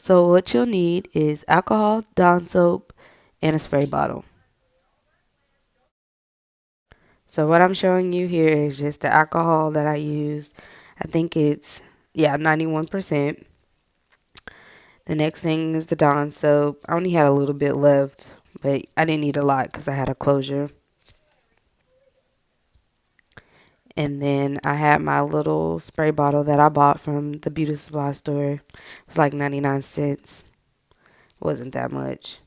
So what you'll need is alcohol, Dawn soap, and a spray bottle. So what I'm showing you here is just the alcohol that I used. I think it's, yeah, 91%. The next thing is the Dawn soap. I only had a little bit left, but I didn't need a lot because I had a closure. And then I had my little spray bottle that I bought from the beauty supply store. It was like 99 cents. It wasn't that much.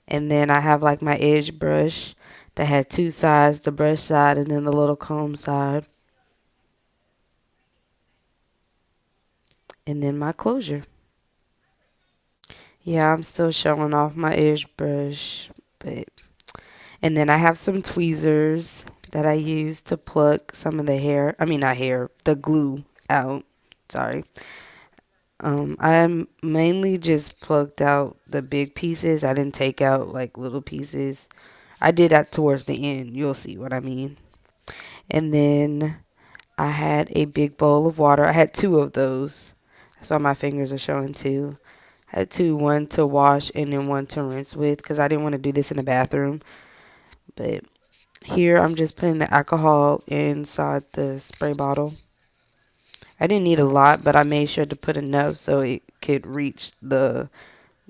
And then I have like my edge brush that had two sides, the brush side and then the little comb side. And then my closure. Yeah, I'm still showing off my edge brush, but and then I have some tweezers that I use to pluck some of the hair. I mean, not hair, the glue out. Sorry. I mainly just plucked out the big pieces. I didn't take out like little pieces. I did that towards the end. You'll see what I mean. And then I had a big bowl of water. I had two of those. That's why my fingers are showing two. I had two, one to wash and then one to rinse with because I didn't want to do this in the bathroom. But here I'm just putting the alcohol inside the spray bottle. I didn't need a lot, but I made sure to put enough so it could reach the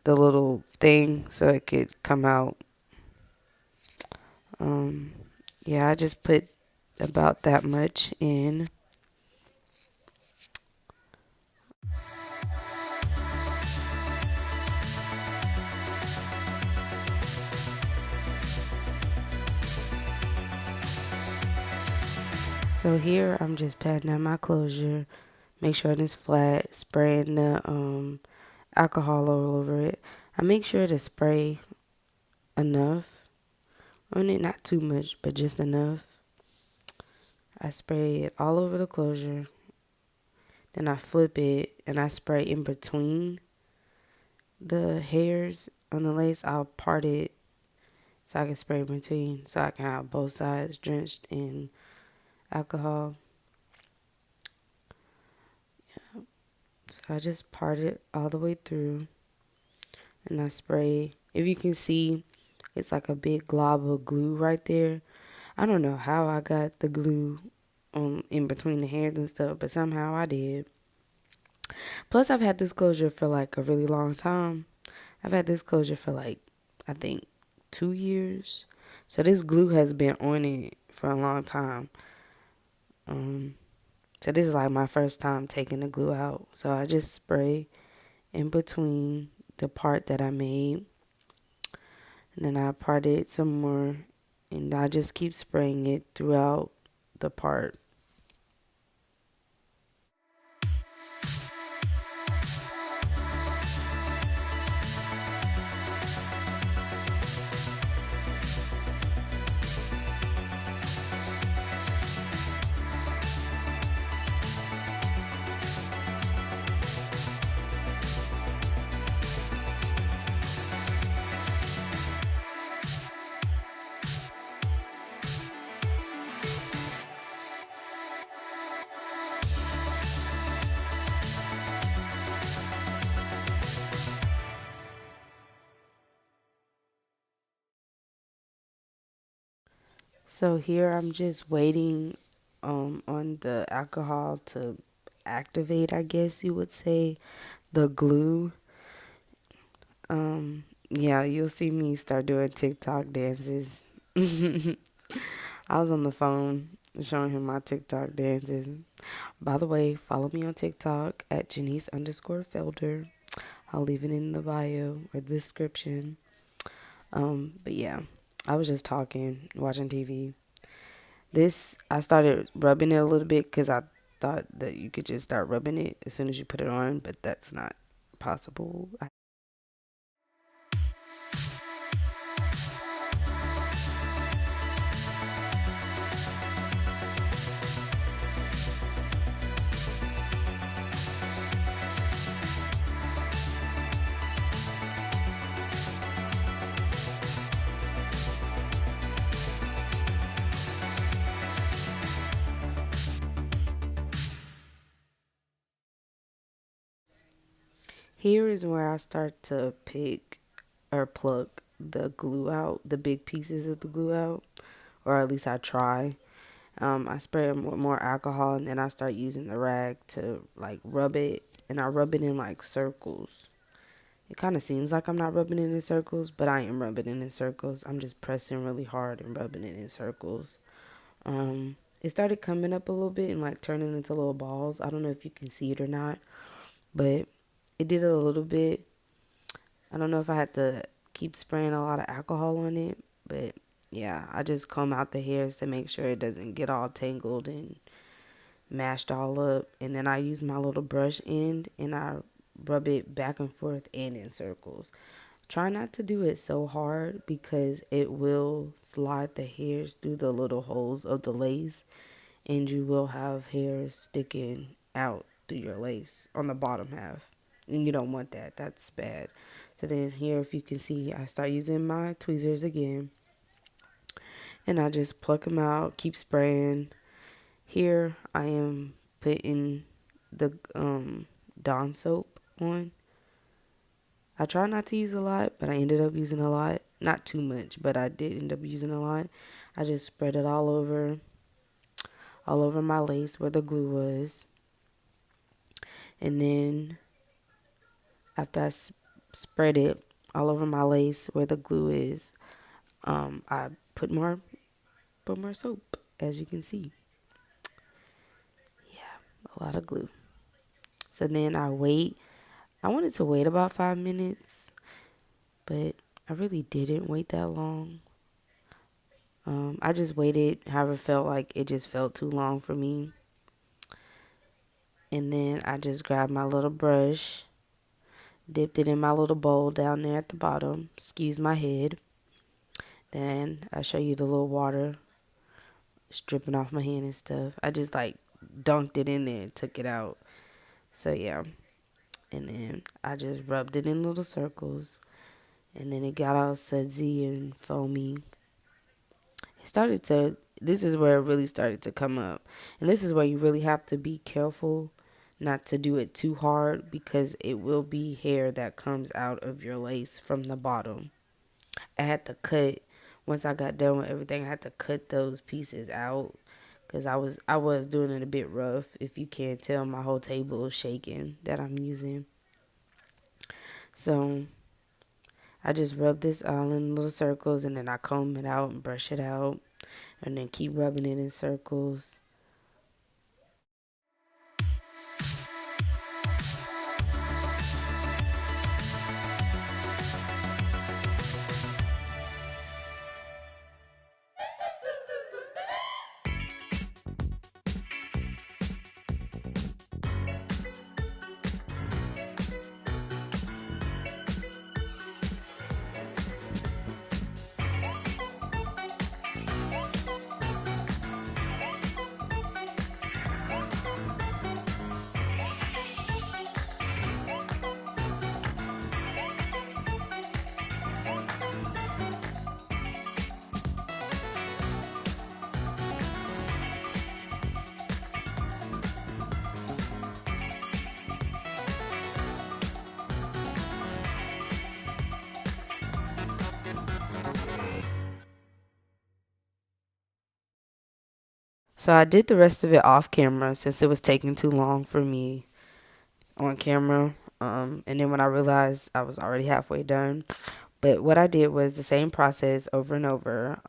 little thing so it could come out. Um, yeah, I just put about that much in. So here I'm just patting out my closure, make sure it is flat, spraying the alcohol all over it. I make sure to spray enough on it, not too much, but just enough. I spray it all over the closure. Then I flip it and I spray in between the hairs on the lace. I'll part it so I can spray in between so I can have both sides drenched in alcohol. So I just part it all the way through and I spray. If you can see, it's like a big glob of glue right there. I don't know how I got the glue in between the hairs and stuff, but somehow I did. Plus, I've had this closure for like a really long time. I've had this closure for like, I think, 2 years. So this glue has been on it for a long time. Um, so this is like my first time taking the glue out. So I just spray in between the part that I made. And then I part it some more. And I just keep spraying it throughout the part. So here I'm just waiting on the alcohol to activate, I guess you would say, the glue. Yeah, you'll see me start doing TikTok dances. I was on the phone showing him my TikTok dances. By the way, follow me on TikTok at Janice_Felder. I'll leave it in the bio or description. But yeah, I was just talking, watching TV. This, I started rubbing it a little bit because I thought that you could just start rubbing it as soon as you put it on, but that's not possible. Here is where I start to pick or pluck the glue out, the big pieces of the glue out, or at least I try. I spray them with more alcohol, and then I start using the rag to like rub it, and I rub it in like circles. It kind of seems like I'm not rubbing it in circles, but I am rubbing it in circles. I'm just pressing really hard and rubbing it in circles. It started coming up a little bit and like turning into little balls. I don't know if you can see it or not, but it did a little bit. I don't know if I had to keep spraying a lot of alcohol on it, but yeah, I just comb out the hairs to make sure it doesn't get all tangled and mashed all up. And then I use my little brush end and I rub it back and forth and in circles. Try not to do it so hard because it will slide the hairs through the little holes of the lace and you will have hairs sticking out through your lace on the bottom half. And you don't want that. That's bad. So then here, if you can see, I start using my tweezers again. And I just pluck them out, keep spraying. Here I am putting the Dawn soap on. I try not to use a lot, but I ended up using a lot. Not too much, but I did end up using a lot. I just spread it all over my lace where the glue was. And then after spread it all over my lace where the glue is, I put more soap, as you can see. Yeah, a lot of glue. So then I wait. I wanted to wait about 5 minutes, but I really didn't wait that long. I just waited, however, felt like it just felt too long for me. And then I just grabbed my little brush, dipped it in my little bowl down there at the bottom, excuse my head. Then I show you the little water dripping off my hand and stuff. I just like dunked it in there and took it out. So yeah. And then I just rubbed it in little circles. And then it got all sudsy and foamy. This is where it really started to come up. And this is where you really have to be careful not to do it too hard because it will be hair that comes out of your lace from the bottom. I had to cut, once I got done with everything, I had to cut those pieces out because I was doing it a bit rough. If you can't tell, my whole table is shaking that I'm using. So I just rub this all in little circles and then I comb it out and brush it out and then keep rubbing it in circles. So I did the rest of it off camera since it was taking too long for me on camera. And then when I realized I was already halfway done. But what I did was the same process over and over.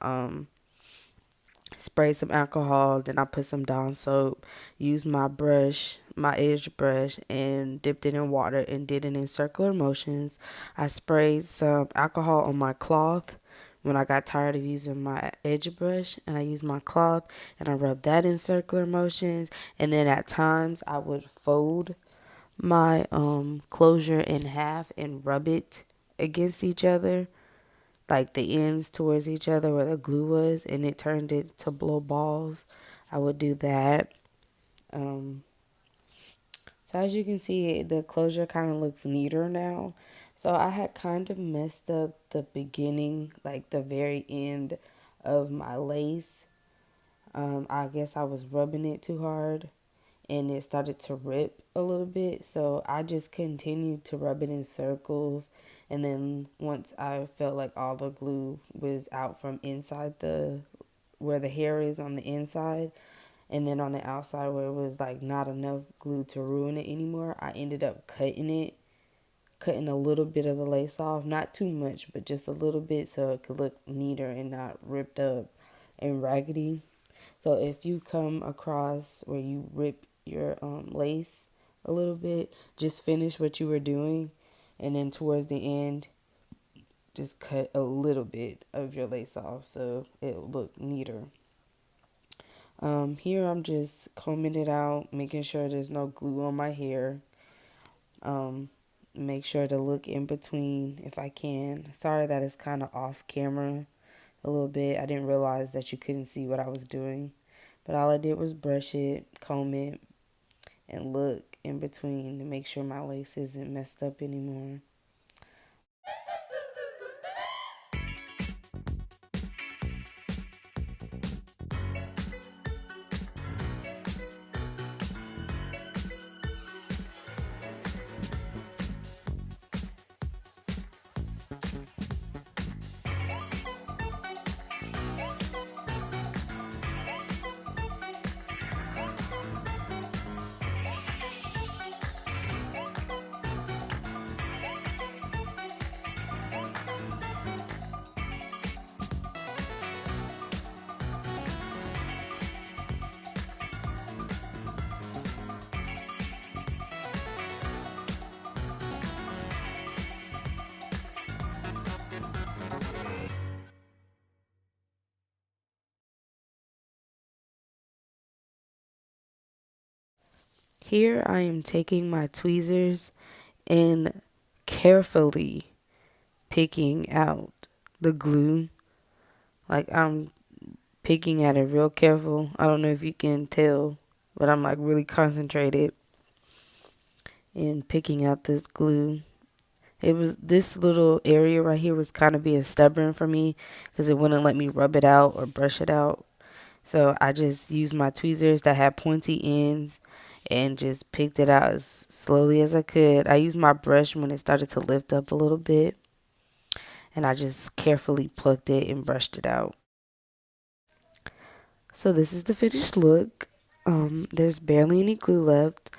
Sprayed some alcohol, then I put some Dawn soap, used my brush, my edge brush, and dipped it in water and did it in circular motions. I sprayed some alcohol on my cloth when I got tired of using my edge brush, and I used my cloth and I rubbed that in circular motions. And then at times I would fold my closure in half and rub it against each other, like the ends towards each other where the glue was, and it turned it to blow balls. I would do that. Um, so as you can see, the closure kind of looks neater now. So I had kind of messed up the beginning, like the very end of my lace. I guess I was rubbing it too hard, and it started to rip a little bit. So I just continued to rub it in circles. And then once I felt like all the glue was out from inside the where the hair is on the inside, and then on the outside where it was like not enough glue to ruin it anymore, I ended up cutting a little bit of the lace off, not too much, but just a little bit so it could look neater and not ripped up and raggedy. So if you come across where you rip your lace a little bit, just finish what you were doing, and then towards the end, just cut a little bit of your lace off so it'll look neater. Here I'm just combing it out, making sure there's no glue on my hair. Um, Make sure to look in between if I can. Sorry that it's kind of off camera a little bit. I didn't realize that you couldn't see what I was doing. But all I did was brush it, comb it, and look in between to make sure my lace isn't messed up anymore. Here I am taking my tweezers and carefully picking out the glue. Like I'm picking at it real careful. I don't know if you can tell, but I'm like really concentrated in picking out this glue. It was this little area right here was kind of being stubborn for me because it wouldn't let me rub it out or brush it out. So I just used my tweezers that had pointy ends and just picked it out as slowly as I could. I used my brush when it started to lift up a little bit, and I just carefully plucked it and brushed it out. So this is the finished look. There's barely any glue left.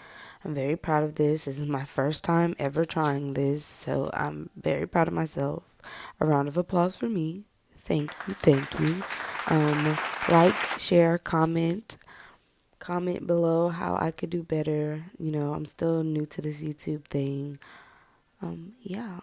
I'm very proud of this. This is my first time ever trying this, so I'm very proud of myself. A round of applause for me. Thank you, thank you. Like, share, comment below how I could do better. I'm still new to this YouTube thing. Yeah.